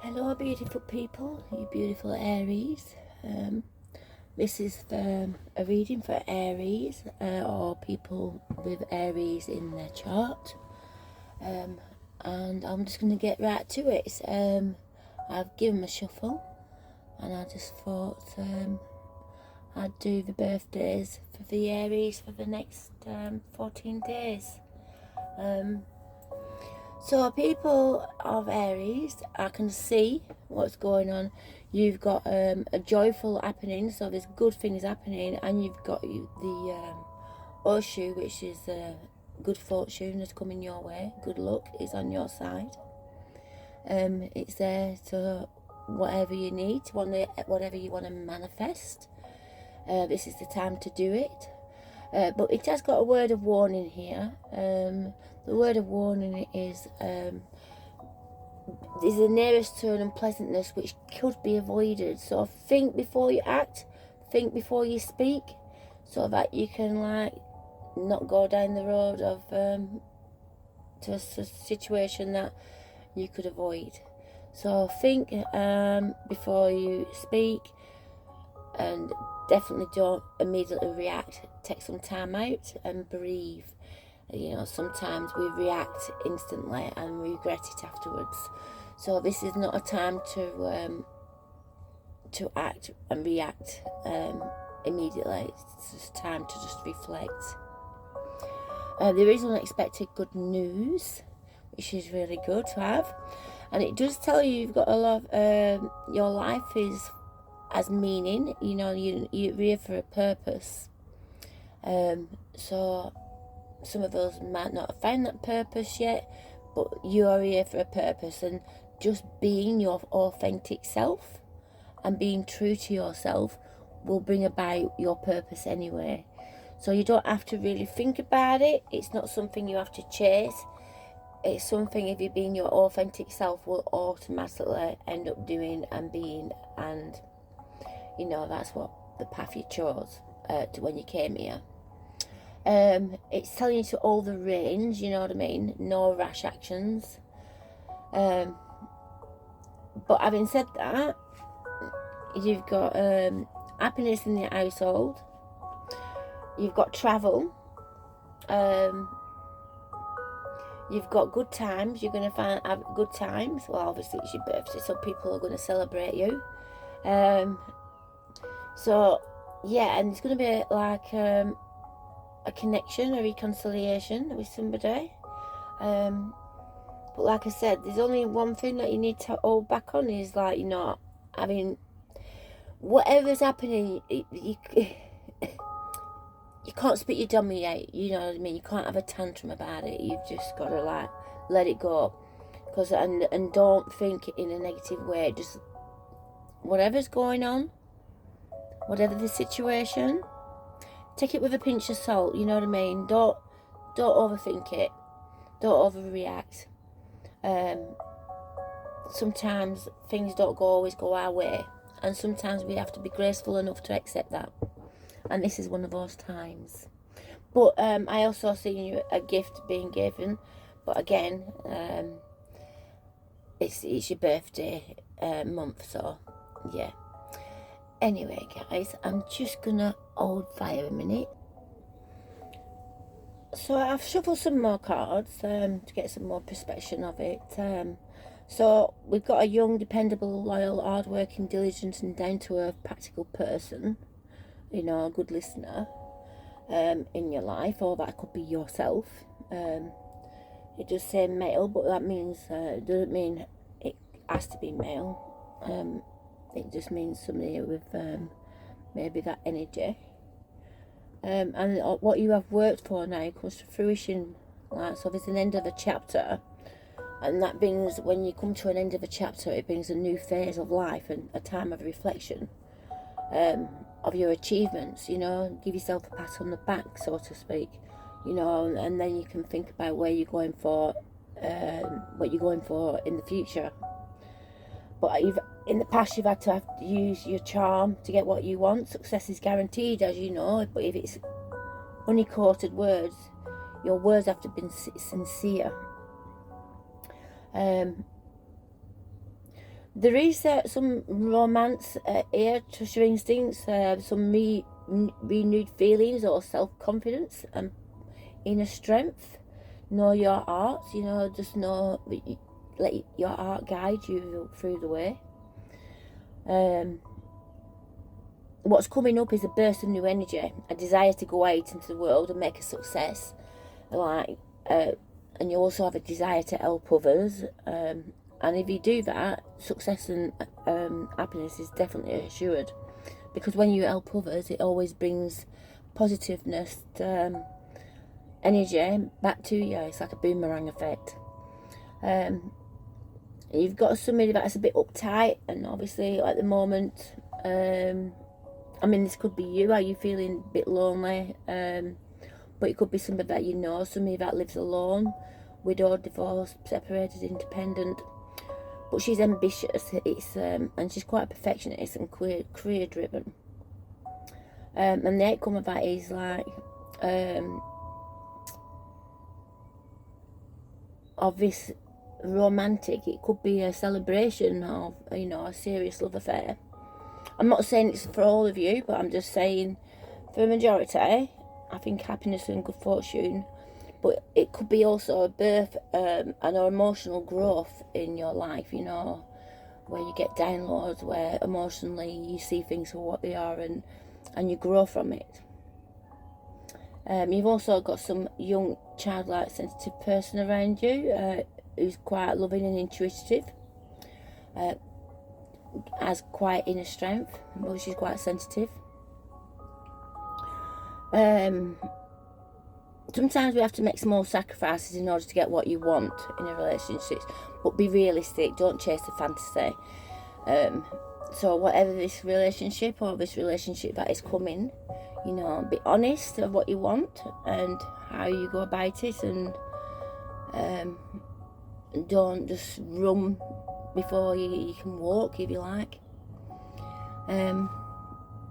Hello beautiful people, you beautiful Aries. This is a reading for Aries or people with Aries in their chart. And I'm just going to get right to it. I've given a shuffle and I just thought I'd do the birthdays for the Aries for the next 14 days. So people of Aries, I can see what's going on. You've got a joyful happening, so there's good things happening, and you've got the Oshu, which is good fortune that's coming your way. Good luck is on your side. It's there to whatever you need, whatever you want to manifest. This is the time to do it. But it has got a word of warning here. The word of warning is there's the nearest to an unpleasantness which could be avoided. So think before you act, think before you speak, so that you can not go down the road of to a situation that you could avoid. So think before you speak, and definitely don't immediately react. Take some time out and breathe. You know, sometimes we react instantly and we regret it afterwards. So this is not a time to act and react immediately. It's just time to just reflect. There is unexpected good news, which is really good to have, and it does tell you you've got a lot of your life has meaning. You know, you're here for a purpose. So some of us might not have found that purpose yet, but you are here for a purpose, and just being your authentic self and being true to yourself will bring about your purpose anyway. So you don't have to really think about it. It's not something you have to chase. It's something, if you're being your authentic self, will automatically end up doing and being, and you know, that's what the path you chose to when you came here. It's telling you to hold the reins, you know what I mean? No rash actions. But having said that, you've got happiness in the household. You've got travel. You've got good times. You're going to have good times. Well, obviously it's your birthday, so people are going to celebrate you. So, yeah, and it's going to be like a connection, a reconciliation with somebody. But like I said, there's only one thing that you need to hold back on is, like, you know, having whatever's happening, you can't spit your dummy out, you know what I mean? You can't have a tantrum about it. You've just got to, like, let it go. And don't think in a negative way. Just whatever's going on, whatever the situation, take it with a pinch of salt, you know what I mean? Don't overthink it. Don't overreact. Sometimes things don't always go our way, and sometimes we have to be graceful enough to accept that. And this is one of those times. But I also see a gift being given. But again, it's your birthday month, so yeah. Anyway, guys, I'm just gonna hold fire a minute. So I've shuffled some more cards to get some more perspective of it. So we've got a young, dependable, loyal, hard-working, diligent and down-to-earth, practical person. You know, a good listener in your life, or that could be yourself. It does say male, but that means doesn't mean it has to be male. It just means somebody with maybe that energy. And what you have worked for now comes to fruition. Like, so there's an end of a chapter, and that brings, when you come to an end of a chapter, it brings a new phase of life and a time of reflection of your achievements. You know, give yourself a pat on the back, so to speak. You know, and then you can think about where you're going for, what you're going for in the future. But in the past, you've had to use your charm to get what you want. Success is guaranteed, as you know, but if it's honey-coated words, your words have to be There is some romance here, trust your instincts, some renewed feelings or self-confidence and inner strength. Know your heart, you know, just know, let your heart guide you through the way. What's coming up is a burst of new energy, a desire to go out into the world and make a success, like, and you also have a desire to help others, and if you do that, success and happiness is definitely assured, because when you help others, it always brings positiveness, energy back to you. It's like a boomerang effect. You've got somebody that's a bit uptight, and obviously at the moment, I mean, this could be you. Are you feeling a bit lonely? But it could be somebody that you know, somebody that lives alone, widowed, divorced, separated, independent. But she's ambitious. And she's quite a perfectionist and career driven. And the outcome of that is like of this romantic. It could be a celebration of, you know, a serious love affair. I'm not saying it's for all of you, but I'm just saying for the majority, I think happiness and good fortune. But it could be also a birth and an emotional growth in your life, you know, where you get downloads, where emotionally you see things for what they are, and you grow from it. You've also got some young, childlike, sensitive person around you who's quite loving and intuitive. Has quite inner strength, but she's quite sensitive. Sometimes we have to make small sacrifices in order to get what you want in a relationship, but be realistic, don't chase the fantasy. So whatever this relationship or this relationship that is coming, you know, be honest of what you want and how you go about it, and don't just run before you can walk, if you like.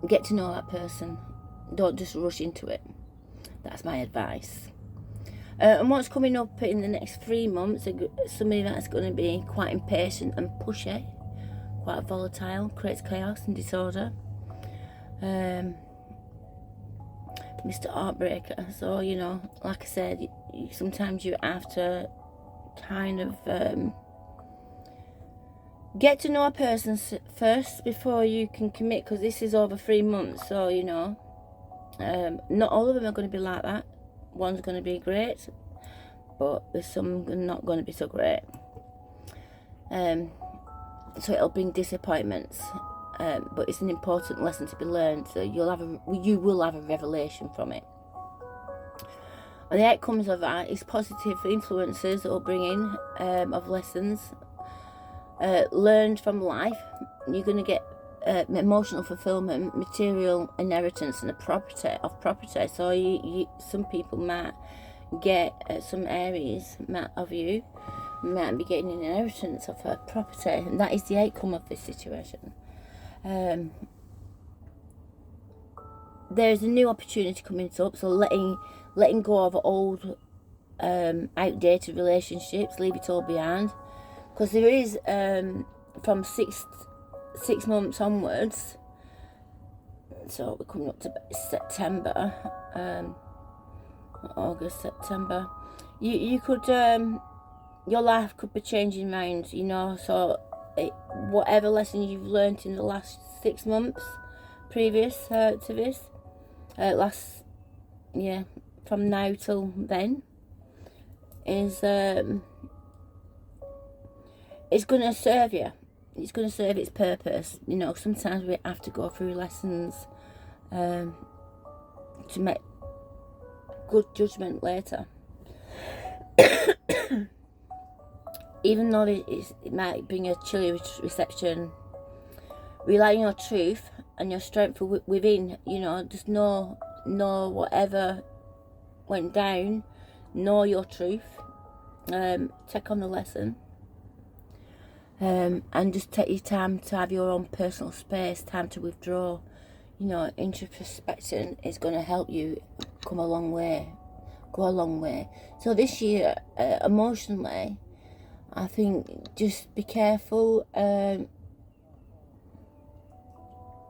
Get to know that person. Don't just rush into it. That's my advice. And what's coming up in the next 3 months, somebody that's going to be quite impatient and pushy, quite volatile, creates chaos and disorder. Mr. Heartbreaker. So, you know, like I said, sometimes you have to kind of get to know a person first before you can commit, because this is over 3 months. So, you know, not all of them are going to be like that. One's going to be great, but there's some not going to be so great. So it'll bring disappointments, but it's an important lesson to be learned. So you will have a revelation from it. And the outcomes of that is positive influences or bringing of lessons learned from life. You're going to get emotional fulfillment, material inheritance, and a property. So some people might get some Aries of you might be getting an inheritance of a property, and that is the outcome of this situation. There's a new opportunity coming up, so letting go of old outdated relationships, leave it all behind, because there is from 6 months onwards, so we're coming up to September, August, September, you could your life could be changing round, you know. So whatever lesson you've learnt in the last 6 months previous to this, from now till then, is it's going to serve you. It's going to serve its purpose. You know, sometimes we have to go through lessons to make good judgment later. Even though it might bring a chilly reception, rely on your truth and your strength within. You know, just know whatever went down, know your truth, take on the lesson, and just take your time to have your own personal space, time to withdraw. You know, introspection is going to help you go a long way. So this year, emotionally, I think just be careful.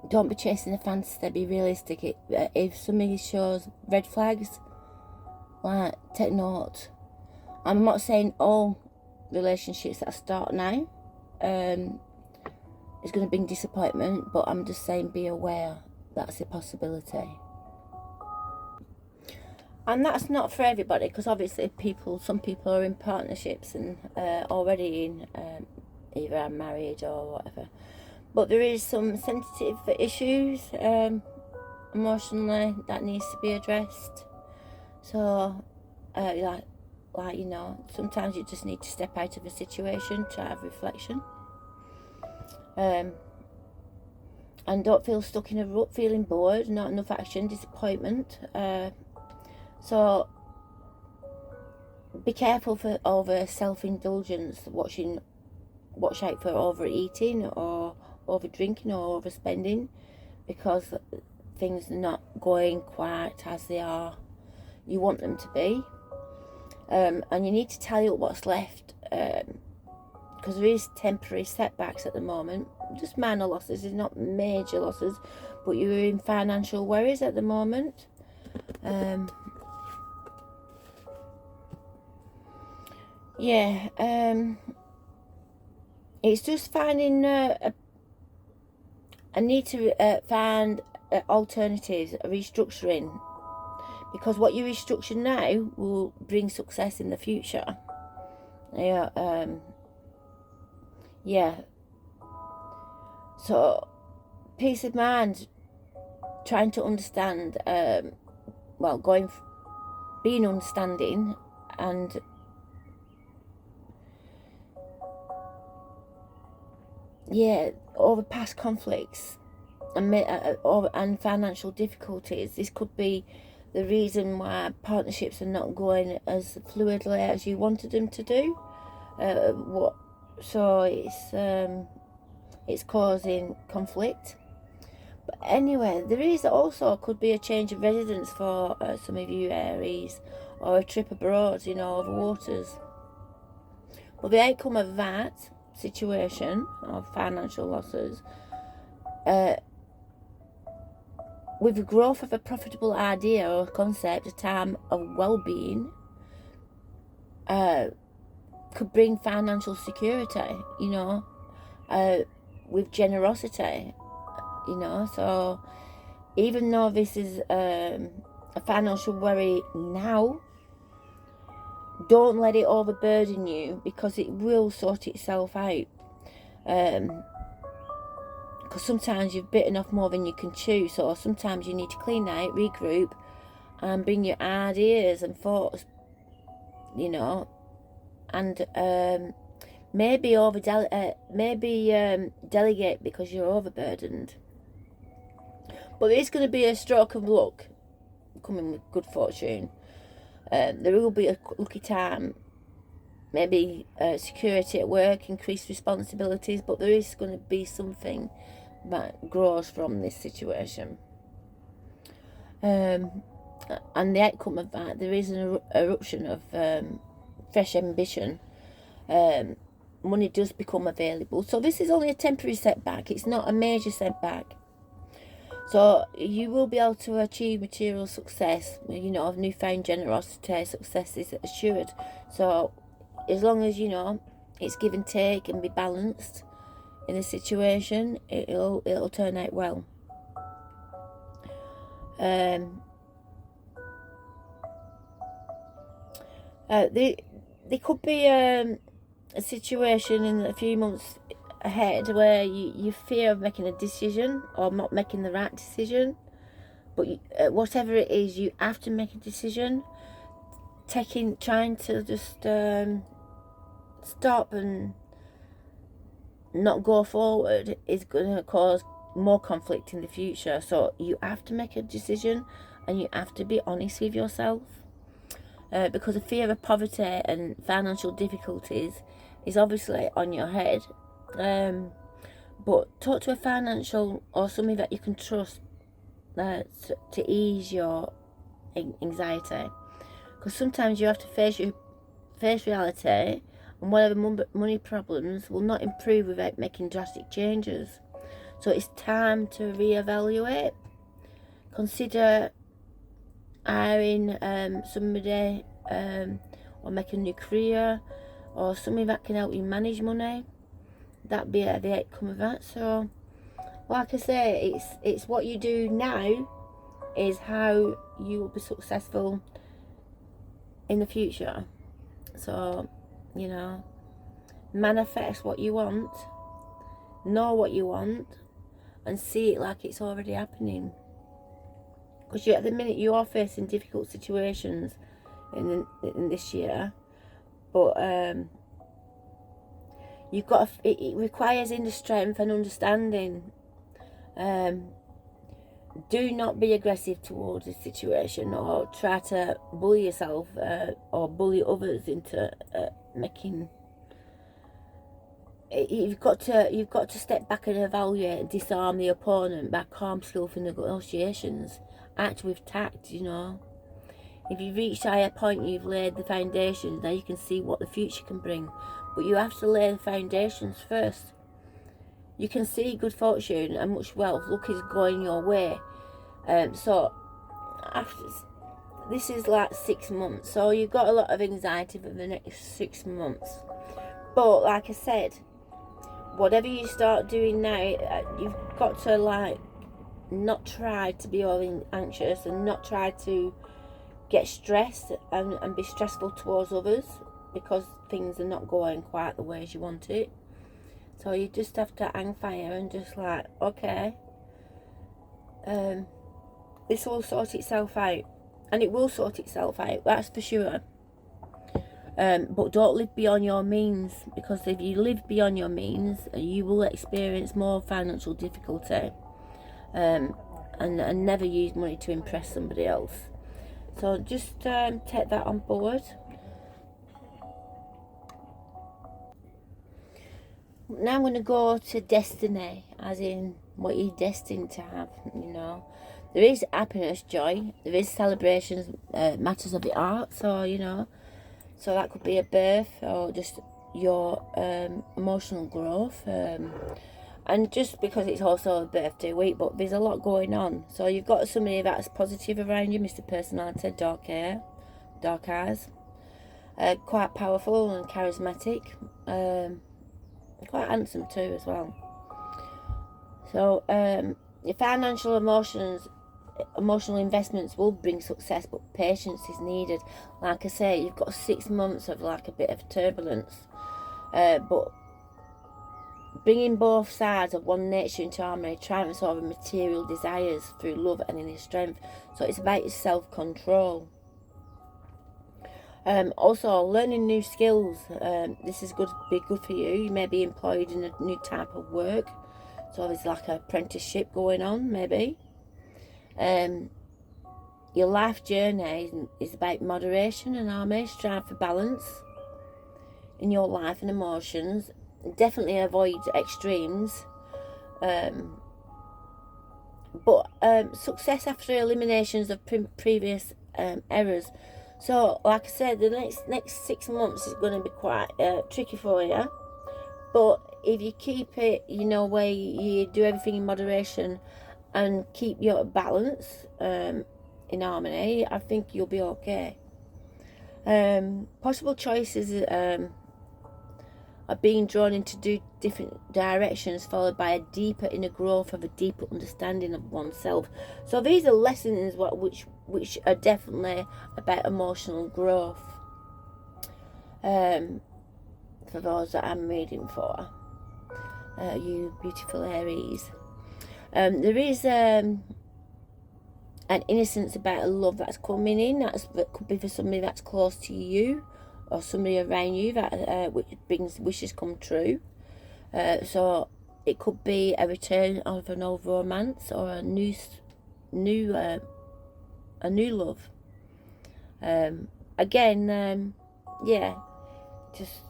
don't be chasing a fantasy, be realistic. If somebody shows red flags, like, take note. I'm not saying all relationships that start now is going to bring disappointment, but I'm just saying be aware that's a possibility. And that's not for everybody, because obviously some people are in partnerships and already in either married or whatever. But there is some sensitive issues emotionally that needs to be addressed. So, like, you know, sometimes you just need to step out of a situation to have reflection. And don't feel stuck in a rut, feeling bored, not enough action, disappointment. So be careful for over self-indulgence. Watch out for overeating or over drinking or overspending, because things are not going quite as you want them to be. And you need to tally up what's left, because there is temporary setbacks at the moment, just minor losses, it's not major losses, but you're in financial worries at the moment. It's just finding a need to find alternatives, restructuring, because what you restructure now will bring success in the future. So peace of mind, trying to understand, being understanding, and over past conflicts and financial difficulties. This could be the reason why partnerships are not going as fluidly as you wanted them to do. So it's causing conflict. But anyway, there is also could be a change of residence for some of you Aries, or a trip abroad, over waters. But the outcome of that situation of financial losses, with the growth of a profitable idea or concept, a time of well-being could bring financial security, with generosity, so even though this is a financial worry now, don't let it overburden you, because it will sort itself out. Because sometimes you've bitten off more than you can chew, so sometimes you need to clean out, regroup, and bring your ideas and thoughts, and maybe delegate because you're overburdened. But there is going to be a stroke of luck coming with good fortune. There will be a lucky time, maybe security at work, increased responsibilities, but there is going to be something that grows from this situation. And the outcome of that, there is an eruption of fresh ambition. Money does become available. So this is only a temporary setback. It's not a major setback. So you will be able to achieve material success, of newfound generosity. Success is assured. So as long as, it's give and take and be balanced in the situation, it'll turn out well. There could be a situation in a few months ahead where you fear of making a decision or not making the right decision, but whatever it is, you have to make a decision. Trying to just stop and not go forward is going to cause more conflict in the future. So you have to make a decision, and you have to be honest with yourself, because the fear of poverty and financial difficulties is obviously on your head. But talk to a financial or somebody that you can trust to ease your anxiety, because sometimes you have to face reality, and whatever money problems will not improve without making drastic changes. So it's time to reevaluate. Consider hiring somebody or making a new career, or somebody that can help you manage money. That'd be the outcome of that. So like I say, it's what you do now is how you will be successful in the future. So, you know, manifest what you want, know what you want, and see it like it's already happening. Because at the minute you are facing difficult situations in this year, but you've got it requires inner strength and understanding. Do not be aggressive towards this situation, or try to bully yourself or bully others into making. You've got to step back and evaluate and disarm the opponent by calm, skillful negotiations. Act with tact, you know. If you've reached a higher point, you've laid the foundations. Now you can see what the future can bring, but you have to lay the foundations first. You can see good fortune and much wealth. Luck is going your way. So after this is like 6 months, so you've got a lot of anxiety for the next 6 months. But like I said, whatever you start doing now, you've got to like not try to be all anxious and not try to get stressed and be stressful towards others because things are not going quite the way as you want it. So you just have to hang fire and just like, okay, this will sort itself out, and it will sort itself out, that's for sure. But don't live beyond your means, because if you live beyond your means, you will experience more financial difficulty, and never use money to impress somebody else. So just take that on board. Now I'm going to go to destiny, as in what you're destined to have, you know. There is happiness, joy, there is celebrations, matters of the heart, so, you know. So that could be a birth or just your emotional growth. And just because it's also a birthday week, but there's a lot going on. So you've got somebody that's positive around you, Mr. Personality, dark hair, dark eyes. Quite powerful and charismatic. Quite handsome too as well. So your financial emotional investments will bring success, but patience is needed. Like I say, you've got 6 months of like a bit of turbulence, but bringing both sides of one nature into harmony triumphs over material desires through love and inner strength. So it's about your self-control. Also, learning new skills. This is be good for you. You may be employed in a new type of work. So there's like an apprenticeship going on, maybe. Your life journey is about moderation and harmony. Strive for balance in your life and emotions. Definitely avoid extremes. But success after eliminations of previous errors. So, like I said, the next 6 months is going to be quite tricky for you. But if you keep it, you know, where you do everything in moderation and keep your balance in harmony, I think you'll be okay. Possible choices are being drawn into different directions, followed by a deeper inner growth of a deeper understanding of oneself. So these are lessons which are definitely about emotional growth, for those that I'm reading for, you beautiful Aries. There is an innocence about a love that's coming in. That could be for somebody that's close to you, or somebody around you that which brings wishes come true. So it could be a return of an old romance, or a new love. Again, yeah, just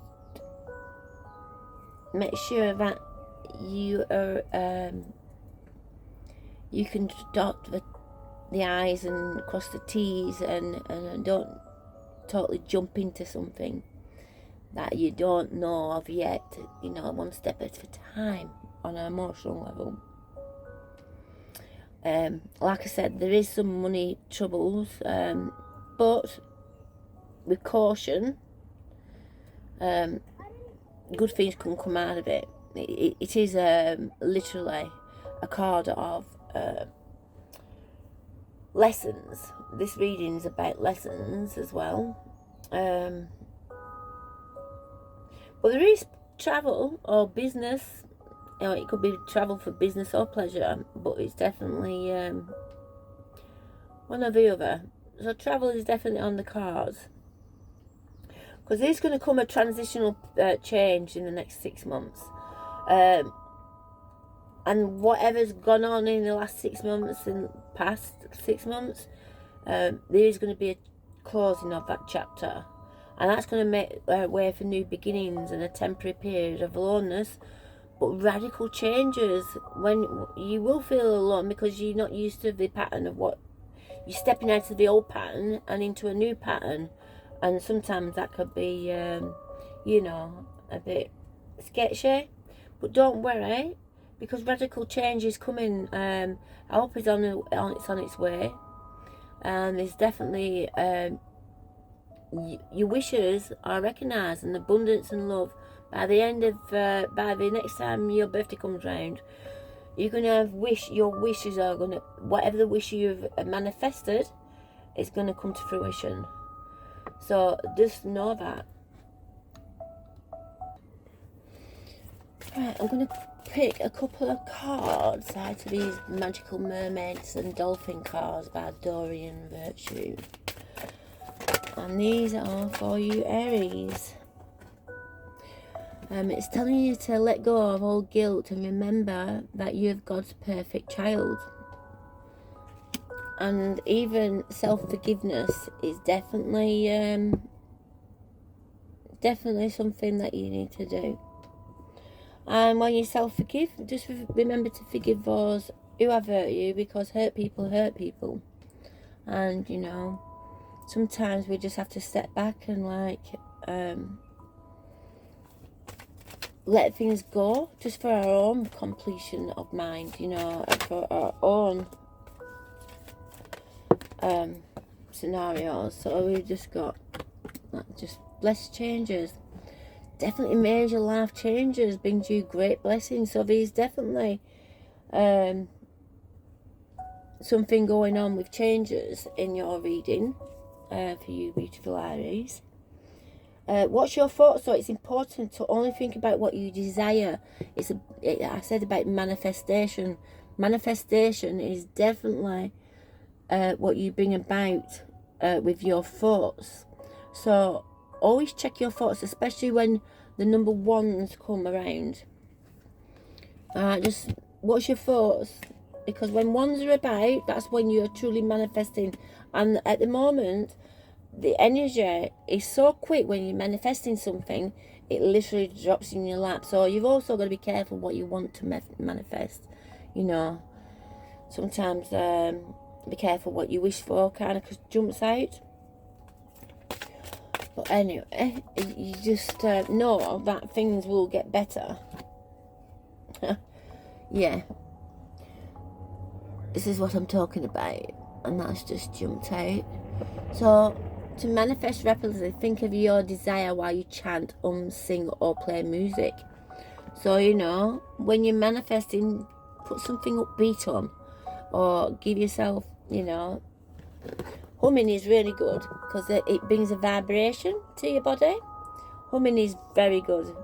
make sure that you are you can dot the I's and cross the T's, and don't totally jump into something that you don't know of yet, you know, one step at a time on an emotional level. Like I said, there is some money troubles, but with caution, good things can come out of it. It is literally a card of lessons. This reading is about lessons as well. But there is travel or business. You know, it could be travel for business or pleasure, but it's definitely one or the other. So travel is definitely on the cards. Because there's going to come a transitional change in the next 6 months. And whatever's gone on in the last 6 months and past 6 months, there is going to be a closing of that chapter. And that's going to make way for new beginnings and a temporary period of aloneness. But radical changes, when you will feel alone because you're not used to the pattern of what you're stepping out of the old pattern and into a new pattern. And sometimes that could be, you know, a bit sketchy. But don't worry, because radical change is coming. I hope it's on its way. And there's definitely your wishes are recognised, and abundance and love. By the end of, by the next time your birthday comes round, you're going to have your wishes are going to, whatever the wish you've manifested is going to come to fruition. So just know that. Right, I'm going to pick a couple of cards out of these Magical Mermaids and Dolphin cards by Dorian Virtue. And these are for you, Aries. It's telling you to let go of all guilt and remember that you have God's perfect child. And even self-forgiveness is definitely something that you need to do. And when you self-forgive, just remember to forgive those who have hurt you, because hurt people hurt people. And, you know, sometimes we just have to step back and, like, let things go, just for our own completion of mind, you know, for our own scenarios. So we've just got just blessed changes. Definitely major life changes brings you great blessings. So there's definitely something going on with changes in your reading for you beautiful Aries. What's your thoughts? So it's important to only think about what you desire. I said about manifestation. Manifestation is definitely what you bring about with your thoughts. So always check your thoughts, especially when the number ones come around. Just what's your thoughts? Because when ones are about, that's when you're truly manifesting. And at the moment, the energy is so quick when you're manifesting something, it literally drops in your lap. So you've also got to be careful what you want to manifest. You know, sometimes be careful what you wish for, kind of jumps out. But anyway, you just know that things will get better. Yeah. This is what I'm talking about. And that's just jumped out. So, to manifest rapidly, think of your desire while you chant, sing, or play music. So, you know, when you're manifesting, put something upbeat on. Or give yourself, you know, humming is really good because it brings a vibration to your body. Humming is very good,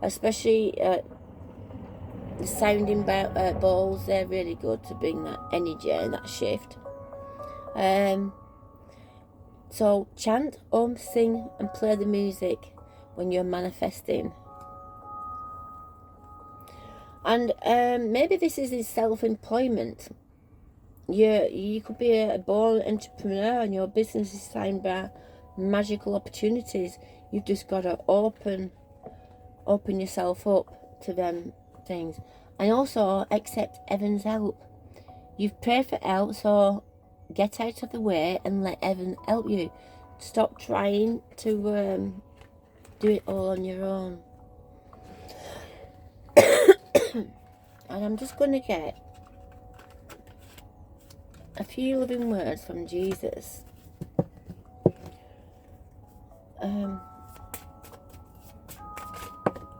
especially the sounding bowls. They're really good to bring that energy and that shift. So chant, sing, and play the music when you're manifesting. And maybe this is self-employment. You could be a born entrepreneur and your business is signed by magical opportunities. You've just got to open yourself up to them things. And also accept Evan's help. You've prayed for help, so get out of the way and let Evan help you. Stop trying to do it all on your own. And I'm just going to get a few loving words from Jesus.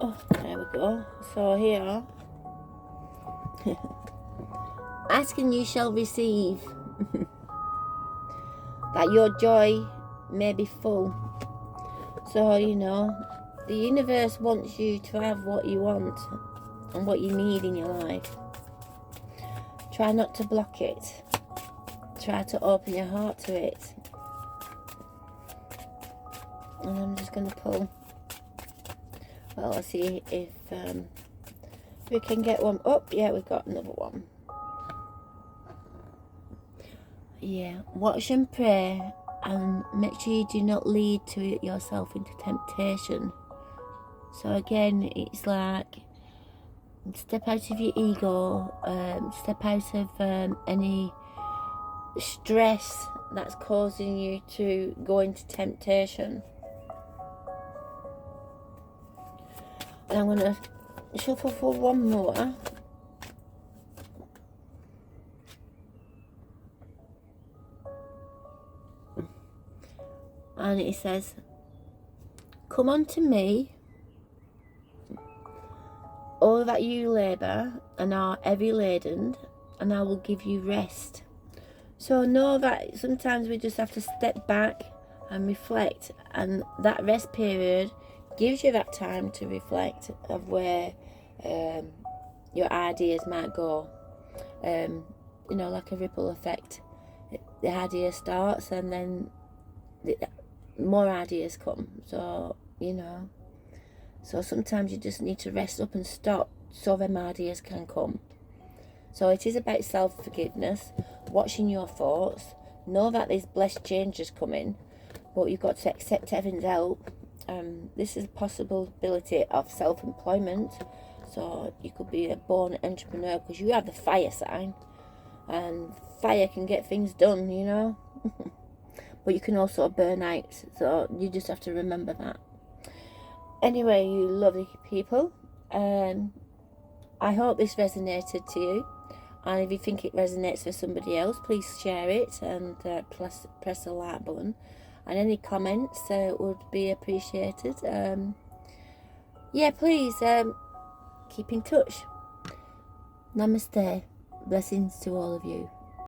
Oh, there we go. So here, ask and you shall receive, that your joy may be full. So, you know, the universe wants you to have what you want and what you need in your life. Try not to block it. Try to open your heart to it. And I'm just going to pull. Well, let's see if we can get one up. Yeah, we've got another one. Yeah, watch and pray, and make sure you do not lead to yourself into temptation. So again, it's like, step out of your ego, step out of any stress that's causing you to go into temptation. And I'm going to shuffle for one more. And it says, come unto me, all that you labour and are heavy laden, and I will give you rest. So know that sometimes we just have to step back and reflect, and that rest period gives you that time to reflect of where your ideas might go. You know, like a ripple effect. The idea starts and then more ideas come. So, you know, so sometimes you just need to rest up and stop so them ideas can come. So it is about self-forgiveness, watching your thoughts, know that there's blessed changes coming, but you've got to accept everything's out. This is a possibility of self-employment, so you could be a born entrepreneur because you have the fire sign, and fire can get things done, you know. But you can also burn out, so you just have to remember that. Anyway, you lovely people, I hope this resonated to you, and if you think it resonates for somebody else, please share it and press the like button, and any comments would be appreciated. Yeah, please keep in touch. Namaste. Blessings to all of you.